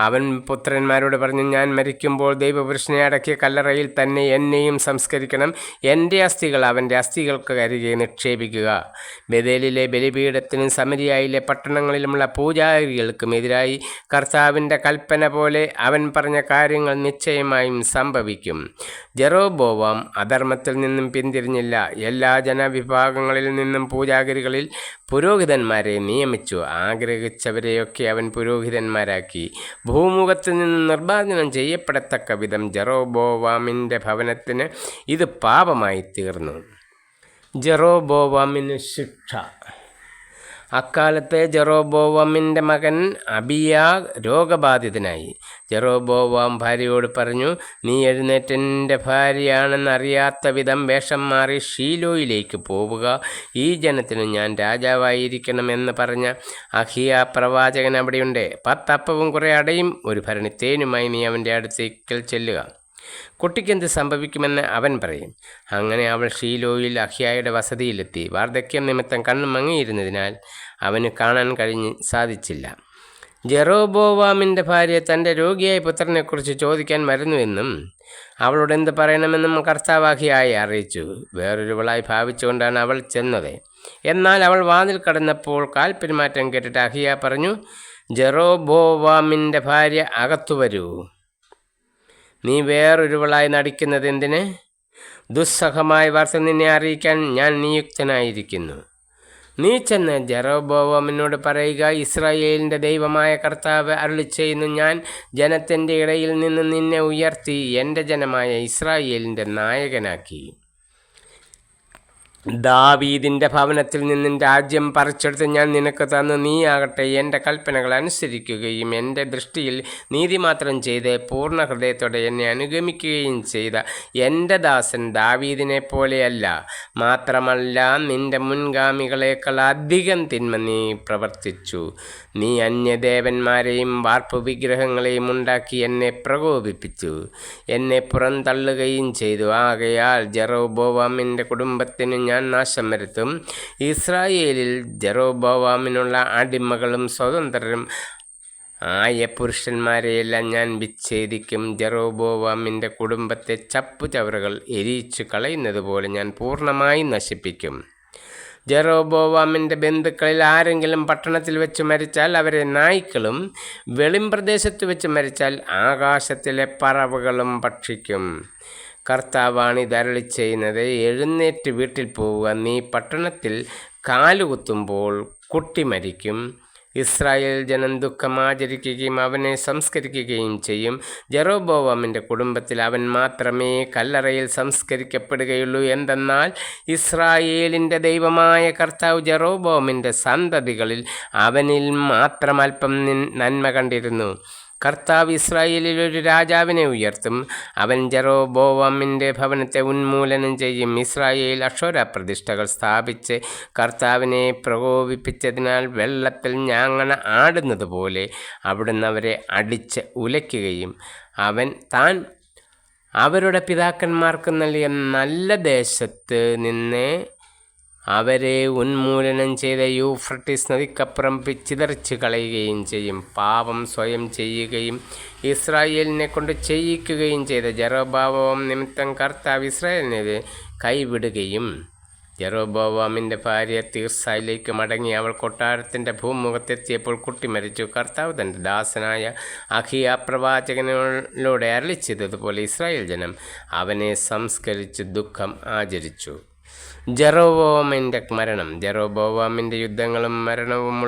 അവൻ പുത്രന്മാരോട് പറഞ്ഞു, ഞാൻ മരിക്കുമ്പോൾ ദൈവപുരുഷനെ അടക്കിയ കല്ലറയിൽ തന്നെ എന്നെയും സംസ്കരിക്കണം. എൻ്റെ അസ്ഥികൾ അവൻ്റെ അസ്ഥികൾക്ക് അരികെ നിക്ഷേപിക്കുക. ബഥേലിലെ ബലിപീഠത്തിനും സമരിയായിലെ പട്ടണങ്ങളിലുമുള്ള പൂജാരികൾക്കും എതിരായി കർത്താവിൻ്റെ കൽപ്പന പോലെ അവൻ പറഞ്ഞ കാര്യങ്ങൾ നിശ്ചയമായും സംഭവിക്കും. ജെറോബോവാം അധർമ്മത്തിൽ നിന്നും പിന്തിരിഞ്ഞില്ല. എല്ലാ ജനവിഭാഗങ്ങളിൽ നിന്നും പൂജാഗിരികളിൽ പുരോഹിതന്മാരെ നിയമിച്ചു. ആഗ്രഹിച്ചവരെയൊക്കെ അവൻ പുരോഹിതന്മാരാക്കി. ഭൂമുഖത്ത് നിന്ന് നിർമ്മാർജ്ജനം ചെയ്യപ്പെടത്തക്ക വിധം ജെറോബോവാമിൻ്റെ ഭവനത്തിന് ഇത് പാപമായി തീർന്നു. ജെറോബോവാമിന് ശിക്ഷ. അക്കാലത്ത് ജെറോബോവാമിൻ്റെ മകൻ അബിയാ രോഗബാധിതനായി. ജെറോബോവാം ഭാര്യയോട് പറഞ്ഞു, നീ എഴുന്നേറ്റ് എൻ്റെ ഭാര്യയാണെന്നറിയാത്ത വിധം വേഷം മാറി ഷീലോയിലേക്ക് പോവുക. ഈ ജനത്തിന് ഞാൻ രാജാവായിരിക്കണമെന്ന് പറഞ്ഞ അഹിയ പ്രവാചകൻ അവിടെയുണ്ട്. 10 അപ്പവും കുറേ അടയും ഒരു ഭരണി തേനുമായി നീ അവൻ്റെ അടുത്തേക്കൽ ചെല്ലുക. കുട്ടിക്കെന്ത് സംഭവിക്കുമെന്ന് അവൻ പറയും. അങ്ങനെ അവൾ ഷീലോയിൽ അഹിയായുടെ വസതിയിലെത്തി. വാർദ്ധക്യം നിമിത്തം കണ്ണ് മങ്ങിയിരുന്നതിനാൽ അവന് കാണാൻ സാധിച്ചില്ല. ജെറോബോവാമിൻ്റെ ഭാര്യ തൻ്റെ രോഗിയായ പുത്രനെക്കുറിച്ച് ചോദിക്കാൻ വരുന്നുവെന്നും അവളോട് എന്ത് പറയണമെന്നും കർത്താവ് അഹിയായെ അറിയിച്ചു. വേറൊരുവളായി ഭാവിച്ചുകൊണ്ടാണ് അവൾ ചെന്നത്. എന്നാൽ അവൾ വാതിൽ കടന്നപ്പോൾ കാൽപ്പെരുമാറ്റം കേട്ടിട്ട് അഹിയ പറഞ്ഞു, ജെറോബോവാമിൻ്റെ ഭാര്യ അകത്തു വരൂ. നീ വേറൊരുവളായി നടിക്കുന്നത് എന്തിന്? ദുസ്സഹമായ വാർത്ത നിന്നെ അറിയിക്കാൻ ഞാൻ നിയുക്തനായിരിക്കുന്നു. നീ ചെന്ന് ജെറോബോവാമിനോട് പറയുക, ഇസ്രായേലിൻ്റെ ദൈവമായ കർത്താവ് അരുളിച്ചെയ്യുന്നു, ഞാൻ ജനത്തിൻ്റെ ഇടയിൽ നിന്ന് നിന്നെ ഉയർത്തി എൻ്റെ ജനമായ ഇസ്രായേലിൻ്റെ നായകനാക്കി. ദാവീദിൻ്റെ ഭവനത്തിൽ നിന്നും രാജ്യം പറിച്ചെടുത്ത് ഞാൻ നിനക്ക് തന്നു. നീയാകട്ടെ എൻ്റെ കൽപ്പനകൾ അനുസരിക്കുകയും എൻ്റെ ദൃഷ്ടിയിൽ നീതി മാത്രം ചെയ്ത് പൂർണ്ണ ഹൃദയത്തോടെ എന്നെ അനുഗമിക്കുകയും ചെയ്ത എൻ്റെ ദാസൻ ദാവീദിനെ പോലെയല്ല. മാത്രമല്ല, നിൻ്റെ മുൻഗാമികളേക്കാൾ അധികം തിന്മ നീ പ്രവർത്തിച്ചു. നീ അന്യദേവന്മാരെയും വാർപ്പ് വിഗ്രഹങ്ങളെയും ഉണ്ടാക്കി എന്നെ പ്രകോപിപ്പിച്ചു. എന്നെ പുറന്തള്ളുകയും ചെയ്തു. ആകയാൽ ജെറോബോവാമിൻ്റെ കുടുംബത്തിന് ഞാൻ നാശം വരുത്തും. ഇസ്രായേലിൽ ജെറോബോവാമിനുള്ള അടിമകളും സ്വതന്ത്രരും ആയ പുരുഷന്മാരെയെല്ലാം ഞാൻ വിച്ഛേദിക്കും. ജെറോബോവാമിൻ്റെ കുടുംബത്തെ ചപ്പുചവറുകൾ എരിയിച്ചു കളയുന്നത് പോലെ ഞാൻ പൂർണ്ണമായി നശിപ്പിക്കും. ജെറോബോവാമിൻ്റെ ബന്ധുക്കളിൽ ആരെങ്കിലും പട്ടണത്തിൽ വെച്ച് മരിച്ചാൽ അവരെ നായ്ക്കളും വെളിംപ്രദേശത്ത് വെച്ച് മരിച്ചാൽ ആകാശത്തിലെ പറവകളും ഭക്ഷിക്കും. കർത്താവാണ് ഇതരുളി ചെയ്യുന്നത്. എഴുന്നേറ്റ് വീട്ടിൽ പോവുക. നീ പട്ടണത്തിൽ കാലുകുത്തുമ്പോൾ കുട്ടി മരിക്കും. ഇസ്രായേൽ ജനം ദുഃഖം ആചരിക്കുകയും അവനെ സംസ്കരിക്കുകയും ചെയ്യും. ജെറോബോവാമിൻ്റെ കുടുംബത്തിൽ അവൻ മാത്രമേ കല്ലറയിൽ സംസ്കരിക്കപ്പെടുകയുള്ളൂ. എന്തെന്നാൽ ഇസ്രായേലിൻ്റെ ദൈവമായ കർത്താവ് ജെറോബോവാമിൻ്റെ സന്തതികളിൽ അവനിൽ മാത്രം അല്പം നന്മ കണ്ടിരുന്നു. കർത്താവ് ഇസ്രായേലിൽ ഒരു രാജാവിനെ ഉയർത്തും. അവൻ ജെറോബോവാമിൻ്റെ ഭവനത്തെ ഉന്മൂലനം ചെയ്യും. ഇസ്രായേൽ അക്ഷോര പ്രതിഷ്ഠകൾ സ്ഥാപിച്ച് കർത്താവിനെ പ്രകോപിപ്പിച്ചതിനാൽ വെള്ളത്തിൽ ഞാങ്ങണ ആടുന്നത് പോലെ അവിടുന്ന് അവരെ അടിച്ച് ഉലയ്ക്കുകയും താൻ അവരുടെ പിതാക്കന്മാർക്ക് നൽകിയ നല്ല ദേശത്ത് നിന്ന് അവരെ ഉന്മൂലനം ചെയ്ത യൂഫ്രട്ടീസ് നദിക്കപ്പുറം ചിതറിച്ച് കളയുകയും ചെയ്യും. പാപം സ്വയം ചെയ്യുകയും ഇസ്രായേലിനെ കൊണ്ട് ചെയ്യിക്കുകയും ചെയ്ത ജെറോബോവാം നിമിത്തം കർത്താവ് ഇസ്രായേലിനെ കൈവിടുകയും ജെറോബോവാമിൻ്റെ ഭാര്യ തീർസായിലേക്ക് മടങ്ങി. അവൾ കൊട്ടാരത്തിൻ്റെ ഭൂമുഖത്തെത്തിയപ്പോൾ കുട്ടി മരിച്ചു. കർത്താവ് തൻ്റെ ദാസനായ അഹിയ പ്രവാചകനോട് അരുളിച്ചതുപോലെ ഇസ്രായേൽ ജനം അവനെ സംസ്കരിച്ച് ദുഃഖം ആചരിച്ചു. ജെറോബോവാമിൻ്റെ മരണം. ജെറോബോവാമിൻ്റെ യുദ്ധങ്ങളും ഭരണവും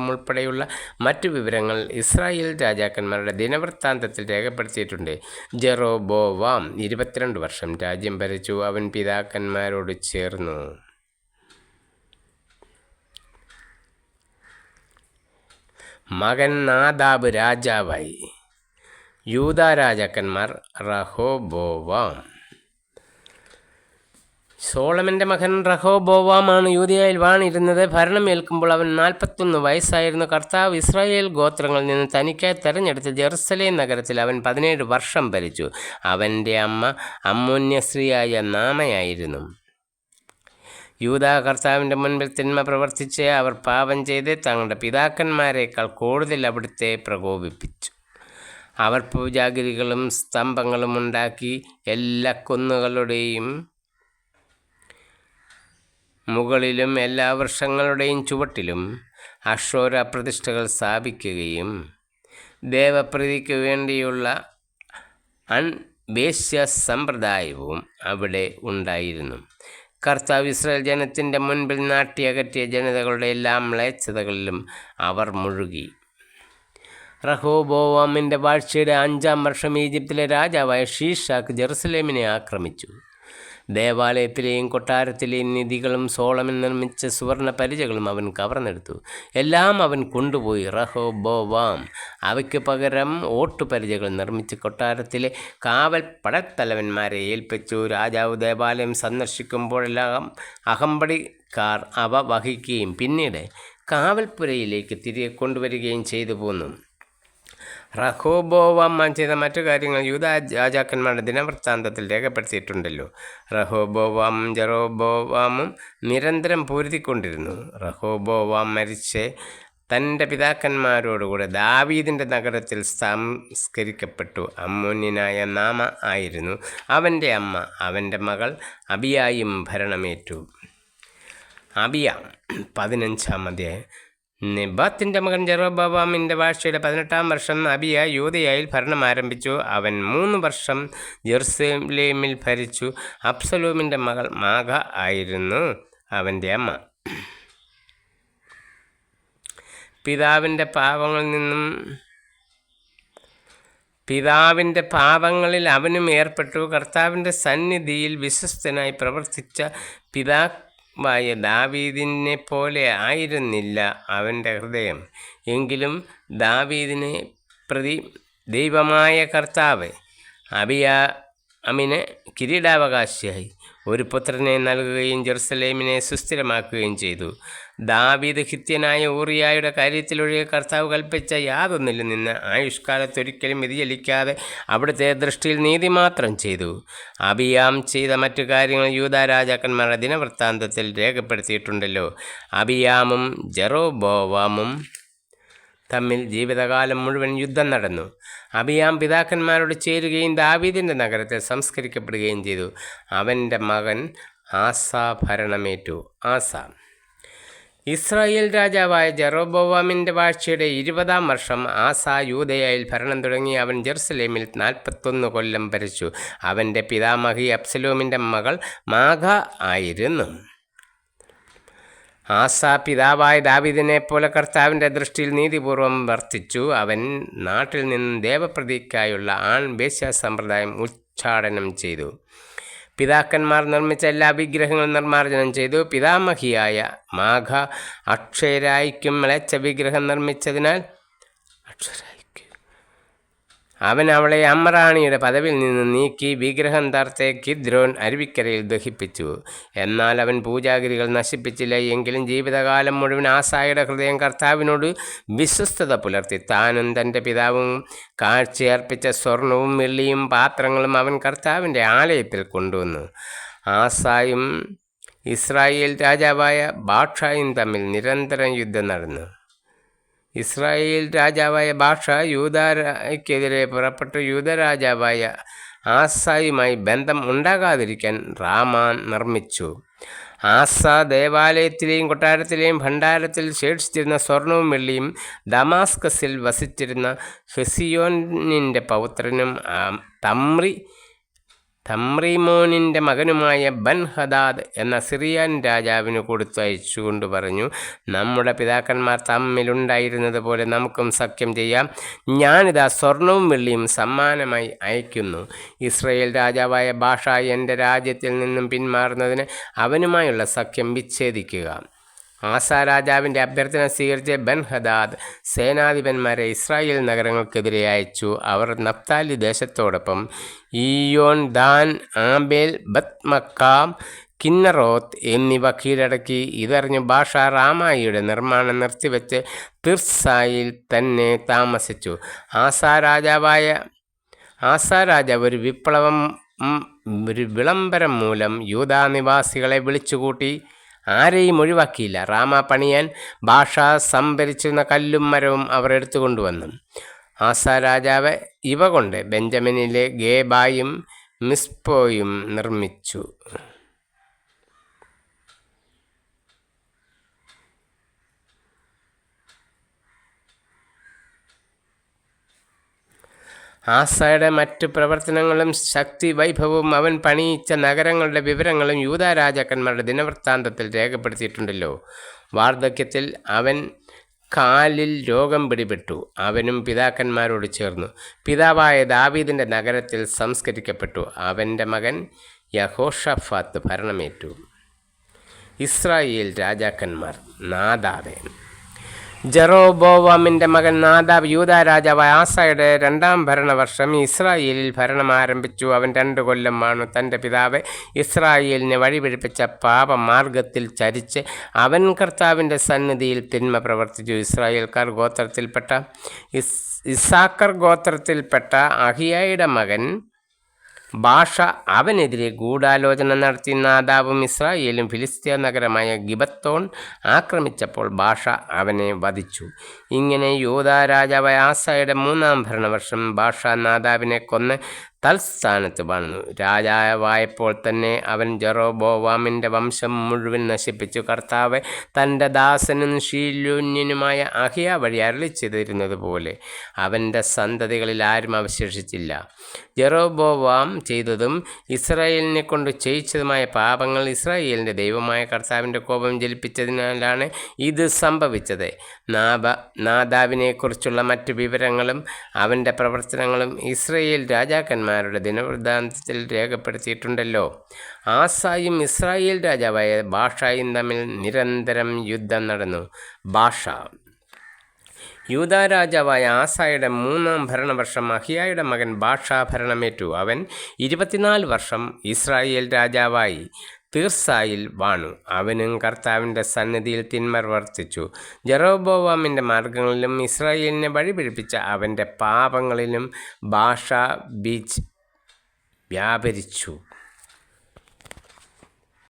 ഉൾപ്പെടെയുള്ള മറ്റു വിവരങ്ങൾ ഇസ്രായേൽ രാജാക്കന്മാരുടെ ദിനവൃത്താന്തത്തിൽ രേഖപ്പെടുത്തിയിട്ടുണ്ട്. ജെറോബോവാം 22 വർഷം രാജ്യം ഭരിച്ചു. അവൻ പിതാക്കന്മാരോട് ചേർന്നു. മകൻ നാദാബ് രാജാവായി. യൂദാ രാജാക്കന്മാർ. റഹോബോവാം. സോളമൻ്റെ മകൻ റഹോബോവാമാണ് യൂദയായിൽ വാണിരുന്നത്. ഭരണമേൽക്കുമ്പോൾ അവൻ 41 വയസ്സായിരുന്നു. കർത്താവ് ഇസ്രായേൽ ഗോത്രങ്ങളിൽ നിന്ന് തനിക്കായി തെരഞ്ഞെടുത്ത ജെറുസലേം നഗരത്തിൽ അവൻ 17 വർഷം ഭരിച്ചു. അവൻ്റെ അമ്മ അമ്മോന്യസ്ത്രീയായ നാമയായിരുന്നു. യൂദാ കർത്താവിൻ്റെ മുൻപിൽ തിന്മ പ്രവർത്തിച്ച് അവർ പാപം ചെയ്ത് തങ്ങളുടെ പിതാക്കന്മാരെക്കാൾ കൂടുതൽ അവിടുത്തെ പ്രകോപിപ്പിച്ചു. അവർ പൂജാഗിരികളും സ്തംഭങ്ങളും ഉണ്ടാക്കി എല്ലാ കുന്നുകളുടെയും മുകളിലും എല്ലാ വൃക്ഷങ്ങളുടെയും ചുവട്ടിലും അക്ഷോര പ്രതിഷ്ഠകൾ സ്ഥാപിക്കുകയും ദേവപ്രീതിക്ക് വേണ്ടിയുള്ള വേശ്യ സമ്പ്രദായവും അവിടെ ഉണ്ടായിരുന്നു. കർത്താവ് ഇസ്രായേൽ ജനത്തിൻ്റെ മുൻപിൽ നാട്ടിയകറ്റിയ ജനതകളുടെ എല്ലാ മ്ലേച്ഛതകളിലും അവർ മുഴുകി. റഹോബോവാമിൻ്റെ വാഴ്ചയുടെ 5-ാം വർഷം ഈജിപ്തിലെ രാജാവായ ഷീഷാക്ക് ജെറുസലേമിനെ ആക്രമിച്ചു. ദേവാലയത്തിലെയും കൊട്ടാരത്തിലെയും നിധികളും സോളമൻ നിർമ്മിച്ച സുവർണ പരിചകളും അവൻ കവർന്നെടുത്തു. എല്ലാം അവൻ കൊണ്ടുപോയി. റഹോബോവാം അവയ്ക്ക് പകരം ഓട്ടുപരിചകൾ നിർമ്മിച്ച് കൊട്ടാരത്തിലെ കാവൽ പടത്തലവന്മാരെ ഏൽപ്പിച്ചു. രാജാവ് ദേവാലയം സന്ദർശിക്കുമ്പോഴെല്ലാം അകമ്പടിക്കാർ അവ വഹിക്കുകയും പിന്നീട് കാവൽപ്പുരയിലേക്ക് തിരികെ കൊണ്ടുവരികയും ചെയ്തു പോന്നു. റഹോബോവാം ചെയ്ത മറ്റു കാര്യങ്ങൾ യൂദാ രാജാക്കന്മാരുടെ ദിനവൃത്താന്തത്തിൽ രേഖപ്പെടുത്തിയിട്ടുണ്ടല്ലോ. റഹോബോവാമും ജെറോബോവാമും നിരന്തരം പൊരുതിക്കൊണ്ടിരുന്നു. റഹോബോവാം മരിച്ച് തൻ്റെ പിതാക്കന്മാരോടുകൂടെ ദാവീദിൻ്റെ നഗരത്തിൽ സംസ്കരിക്കപ്പെട്ടു. അമ്മോന്യനായ നാമ ആയിരുന്നു അവൻ്റെ അമ്മ. അവൻ്റെ മകൾ അബിയായും ഭരണമേറ്റു. അബിയാം 15-ാം അധ്യായം. നെബാത്തിൻ്റെ മകൻ ജെറോബോവാമിൻ്റെ വാഴ്ചയുടെ 18-ാം വർഷം അബിയ യൂദയായിൽ ഭരണം ആരംഭിച്ചു. അവൻ 3 വർഷം ജെറുസലേമിൽ ഭരിച്ചു. അബ്സലോമിൻ്റെ മകൾ മാഖ ആയിരുന്നു അവൻ്റെ അമ്മ. പിതാവിൻ്റെ പാപങ്ങളിൽ അവനും ഏർപ്പെട്ടു. കർത്താവിൻ്റെ സന്നിധിയിൽ വിശ്വസ്തനായി പ്രവർത്തിച്ച പിതാവായ ദാവീദിനെ പോലെ ആയിരുന്നില്ല അവൻ്റെ ഹൃദയം. എങ്കിലും ദാവീദിനെ പ്രതി ദൈവമായ കർത്താവ് അബിയാമിന് കിരീടാവകാശിയായി ഒരു പുത്രനെ നൽകുകയും ജെറുസലേമിനെ സുസ്ഥിരമാക്കുകയും ചെയ്തു. ദാവീദ് ഹിത്യനായ ഊറിയായുടെ കാര്യത്തിലൊഴികെ കർത്താവ് കൽപ്പിച്ച യാതൊന്നിലും നിന്ന് ആയുഷ്കാലത്തൊരിക്കലും വ്യതിചലിക്കാതെ അവിടുത്തെ ദൃഷ്ടിയിൽ നീതി മാത്രം ചെയ്തു. അബിയാം ചെയ്ത മറ്റു കാര്യങ്ങൾ യൂദാ രാജാക്കന്മാരുടെ ദിനവൃത്താന്തത്തിൽ രേഖപ്പെടുത്തിയിട്ടുണ്ടല്ലോ. അബിയാമും ജെറോബോവാമും തമ്മിൽ ജീവിതകാലം മുഴുവൻ യുദ്ധം നടന്നു. അബിയാം പിതാക്കന്മാരോട് ചേരുകയും ദാവീദിൻ്റെ നഗരത്തിൽ സംസ്കരിക്കപ്പെടുകയും ചെയ്തു. അവൻ്റെ മകൻ ആസ ഭരണമേറ്റു. ആസ ഇസ്രായേൽ രാജാവായ ജെറോബോവാമിൻ്റെ വാഴ്ചയുടെ 20-ാം വർഷം ആസ യൂദയായിൽ ഭരണം തുടങ്ങി. അവൻ ജെറുസലേമിൽ 41 കൊല്ലം ഭരിച്ചു. അവൻ്റെ പിതാമഹി അബ്സലോമിൻ്റെ മകൾ മാഖ ആയിരുന്നു. ആസ പിതാവായ ദാവീദിനെ പോലെ കർത്താവിൻ്റെ ദൃഷ്ടിയിൽ നീതിപൂർവം വർത്തിച്ചു. അവൻ നാട്ടിൽ നിന്നും ദേവപ്രതിക്കായുള്ള വേശ്യ സമ്പ്രദായം ഉച്ചാടനം ചെയ്തു. പിതാക്കന്മാർ നിർമ്മിച്ച എല്ലാ വിഗ്രഹങ്ങളും നിർമ്മാർജ്ജനം ചെയ്തു. പിതാമഹിയായ മാഖ അക്ഷയരായിക്കും മ്ലേച്ഛ വിഗ്രഹം നിർമ്മിച്ചതിനാൽ അവൻ അവളെ അമ്മറാണിയുടെ പദവിയിൽ നിന്ന് നീക്കി വിഗ്രഹം തർത്തെ കിദ്രോൻ അരുവിക്കരയിൽ ദഹിപ്പിച്ചു. എന്നാൽ അവൻ പൂജാഗിരികൾ നശിപ്പിച്ചില്ല. എങ്കിലും ജീവിതകാലം മുഴുവൻ ആസായുടെ ഹൃദയം കർത്താവിനോട് വിശ്വസ്തത പുലർത്തി. താനും തൻ്റെ പിതാവും കാഴ്ചയർപ്പിച്ച സ്വർണവും വെള്ളിയും പാത്രങ്ങളും അവൻ കർത്താവിൻ്റെ ആലയത്തിൽ കൊണ്ടുവന്നു. ആസായും ഇസ്രായേൽ രാജാവായ ബാഷായും തമ്മിൽ നിരന്തരം യുദ്ധം നടന്നു. ഇസ്രായേൽ രാജാവായ ബാഷ യൂദായ്ക്കെതിരെ പുറപ്പെട്ടു. യൂദ രാജാവായ ആസായുമായി ബന്ധം ഉണ്ടാകാതിരിക്കാൻ റാമ നിർമ്മിച്ചു. ആസ ദേവാലയത്തിലെയും കൊട്ടാരത്തിലെയും ഭണ്ഡാരത്തിൽ ശേഷിച്ചിരുന്ന സ്വർണവും വെള്ളിയും ദമാസ്കസിൽ വസിച്ചിരുന്ന ഹെസിയോനിൻ്റെ പൗത്രനും തമ്രിമോനിൻ്റെ മകനുമായ ബൻഹദാദ് എന്ന സിറിയൻ രാജാവിന് കൊടുത്തയച്ചു കൊണ്ട് പറഞ്ഞു, നമ്മുടെ പിതാക്കന്മാർ തമ്മിലുണ്ടായിരുന്നത് പോലെ നമുക്കും സഖ്യം ചെയ്യാം. ഞാനിതാ സ്വർണവും വെള്ളിയും സമ്മാനമായി അയക്കുന്നു. ഇസ്രായേൽ രാജാവായ ബാഷ എൻ്റെ രാജ്യത്തിൽ നിന്നും പിന്മാറുന്നതിന് അവനുമായുള്ള സഖ്യം വിച്ഛേദിക്കുക. ആസ രാജാവിൻ്റെ അഭ്യർത്ഥന സ്വീകരിച്ച് ബൻഹദാദ് സേനാധിപന്മാരെ ഇസ്രായേൽ നഗരങ്ങൾക്കെതിരെ അയച്ചു. അവർ നഫ്താലി ദേശത്തോടൊപ്പം ഈയോൻ, ദാൻ, ആബേൽ, ബത്മക്കാം, കിന്നറോത്ത് എന്നിവ കീഴടക്കി. ഇതറിഞ്ഞ് ബാഷ റാമായിയുടെ നിർമ്മാണം നിർത്തിവെച്ച് തിർസായിൽ തന്നെ താമസിച്ചു. ആസ രാജാവ് ഒരു വിളംബരം മൂലം യൂദാ നിവാസികളെ വിളിച്ചുകൂട്ടി. ആരെയും ഒഴിവാക്കിയില്ല. റാമ പണിയാൻ ബാഷ സംഭരിച്ചിരുന്ന കല്ലും മരവും അവർ എടുത്തുകൊണ്ടുവന്നു. ആസ രാജാവ് ഇവ കൊണ്ട് ബെഞ്ചമിനിലെ ഗേബായും മിസ്പോയും നിർമ്മിച്ചു. ആസയുടെ മറ്റ് പ്രവർത്തനങ്ങളും ശക്തി വൈഭവവും അവൻ പണിയിച്ച നഗരങ്ങളുടെ വിവരങ്ങളും യൂദാ രാജാക്കന്മാരുടെ ദിനവൃത്താന്തത്തിൽ രേഖപ്പെടുത്തിയിട്ടുണ്ടല്ലോ. വാർദ്ധക്യത്തിൽ അവൻ കാലിൽ രോഗം പിടിപെട്ടു. അവനും പിതാക്കന്മാരോട് ചേർന്നു പിതാവായ ദാവീദിൻ്റെ നഗരത്തിൽ സംസ്കരിക്കപ്പെട്ടു. അവൻ്റെ മകൻ യഹോഷഫാത്ത് ഭരണമേറ്റു. ഇസ്രായേൽ രാജാക്കന്മാർ. നാദാബ്. ജെറോബോവാമിൻ്റെ മകൻ നാദാബ് യൂദാ രാജാവായ ആസയുടെ 2-ാം ഭരണവർഷം ഇസ്രായേലിൽ ഭരണം ആരംഭിച്ചു. അവൻ 2 കൊല്ലം വാണു. തൻ്റെ പിതാവ് ഇസ്രായേലിനെ വഴിപിഴപ്പിച്ച പാപമാർഗത്തിൽ ചരിച്ച് അവൻ കർത്താവിൻ്റെ സന്നിധിയിൽ തിന്മ പ്രവർത്തിച്ചു. ഇസ്സാക്കർ ഗോത്രത്തിൽപ്പെട്ട അഹിയയുടെ മകൻ ബാഷ അവനെതിരെ ഗൂഢാലോചന നടത്തി. നാദാബും ഇസ്രായേലും ഫിലിസ്തീയ നഗരമായ ഗിബത്തോൺ ആക്രമിച്ചപ്പോൾ ബാഷ അവനെ വധിച്ചു. ഇങ്ങനെ യൂദാ രാജാവായ ആസയുടെ 3-ാം ഭരണവർഷം ബാഷ നാദാബിനെ കൊന്ന് തൽസ്ഥാനത്ത് വാണു. രാജാവായപ്പോൾ തന്നെ അവൻ ജെറോബോവാമിൻ്റെ വംശം മുഴുവൻ നശിപ്പിച്ചു. കർത്താവ് തൻ്റെ ദാസനും ശീലോന്യനുമായ അഹിയ വഴി അരുളിച്ചെയ്തിരുന്നത് പോലെ അവൻ്റെ സന്തതികളിൽ ആരും അവശേഷിച്ചില്ല. ജെറോബോവാം ചെയ്തതും ഇസ്രായേലിനെ കൊണ്ട് ചെയ്യിച്ചതുമായ പാപങ്ങൾ ഇസ്രായേലിൻ്റെ ദൈവമായ കർത്താവിൻ്റെ കോപം ജലിപ്പിച്ചതിനാലാണ് ഇത് സംഭവിച്ചത്. നാദാബിനെക്കുറിച്ചുള്ള മറ്റു വിവരങ്ങളും അവൻ്റെ പ്രവർത്തനങ്ങളും ഇസ്രായേൽ രാജാക്കന്മാരുടെ ദിനവൃത്താന്തത്തിൽ രേഖപ്പെടുത്തിയിട്ടുണ്ടല്ലോ. ആസയും ഇസ്രായേൽ രാജാവായ ബാഷയും തമ്മിൽ നിരന്തരം യുദ്ധം നടന്നു. ബാഷ. യൂദാ രാജാവായ ആസയുടെ 3-ാം ഭരണവർഷം അഹിയയുടെ മകൻ ബാഷ ഭരണമേറ്റു. അവൻ 24 വർഷം ഇസ്രായേൽ രാജാവായി തീർസായിൽ വാണു. അവനും കർത്താവിൻ്റെ സന്നിധിയിൽ തിന്മ പ്രവർത്തിച്ചു. ജെറോബോവാമിൻ്റെ മാർഗങ്ങളിലും ഇസ്രായേലിനെ വഴിപിഴപ്പിച്ച അവൻ്റെ പാപങ്ങളിലും ബാഷ ബീജ് വ്യാപരിച്ചു.